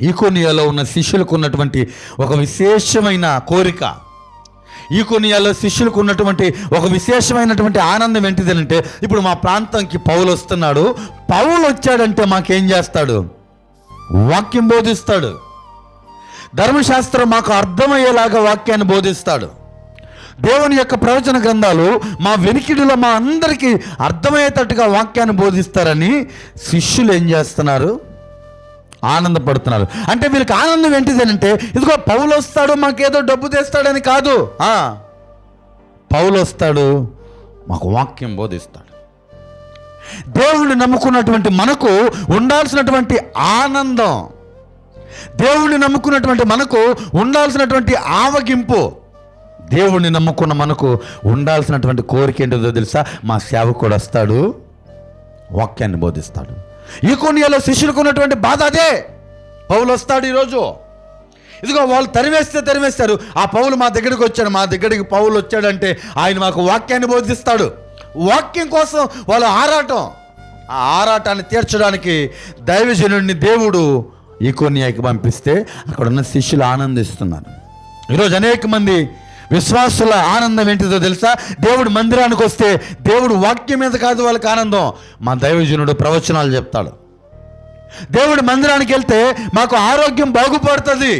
ఈకొనియాలో ఉన్న శిష్యులకు ఉన్నటువంటి ఒక విశేషమైన కోరిక, ఈకొనియాలో శిష్యులకు ఉన్నటువంటి ఒక విశేషమైనటువంటి ఆనందం ఏంటిదంటే, ఇప్పుడు మా ప్రాంతంకి పౌలు వస్తున్నాడు, పౌలు వచ్చాడంటే మాకేం చేస్తాడు? వాక్యం బోధిస్తాడు. ధర్మశాస్త్రం మాకు అర్థమయ్యేలాగా వాక్యాన్ని బోధిస్తాడు. దేవుని యొక్క ప్రవచన గ్రంథాలు మా వెనికిడిలో మా అందరికీ అర్థమయ్యేటట్టుగా వాక్యాన్ని బోధిస్తారని శిష్యులు ఏం చేస్తున్నారు? ఆనందపడుతున్నారు. అంటే వీళ్ళకి ఆనందం ఏంటిదేనంటే, ఇదిగో పౌలు వస్తాడు మాకేదో డబ్బు తెస్తాడని కాదు, పౌలు వస్తాడు మాకు వాక్యం బోధిస్తాడు. దేవుణ్ణి నమ్ముకున్నటువంటి మనకు ఉండాల్సినటువంటి ఆనందం, దేవుణ్ణి నమ్ముకున్నటువంటి మనకు ఉండాల్సినటువంటి ఆవగింపు, దేవుణ్ణి నమ్ముకున్న మనకు ఉండాల్సినటువంటి కోరిక ఏంటో తెలుసా? మా సేవకుడు వస్తాడు వాక్యాన్ని బోధిస్తాడు. ఈకొనియాలో శిష్యులకు ఉన్నటువంటి బాధ అదే. పౌలు వస్తాడు ఈరోజు, ఇదిగో వాళ్ళు తరిమేస్తారు, ఆ పౌలు మా దగ్గరికి వచ్చాడు, మా దగ్గరికి పౌలు వచ్చాడంటే ఆయన మాకు వాక్యాన్ని బోధిస్తాడు. వాక్యం కోసం వాళ్ళ ఆరాటం, ఆ ఆరాటాన్ని తీర్చడానికి దైవజనుడిని దేవుడు ఈకొనియాకి పంపిస్తే అక్కడ ఉన్న శిష్యులు ఆనందిస్తున్నారు. ఈరోజు అనేక మంది విశ్వాసుల ఆనందం ఏంటిదో తెలుసా? దేవుడు మందిరానికి వస్తే దేవుడు వాక్యం మీద కాదు వాళ్ళకి ఆనందం, మా దైవజనుడు ప్రవచనాలు చెప్తాడు. దేవుడు మందిరానికి వెళ్తే మాకు ఆరోగ్యం బాగుపడుతుంది,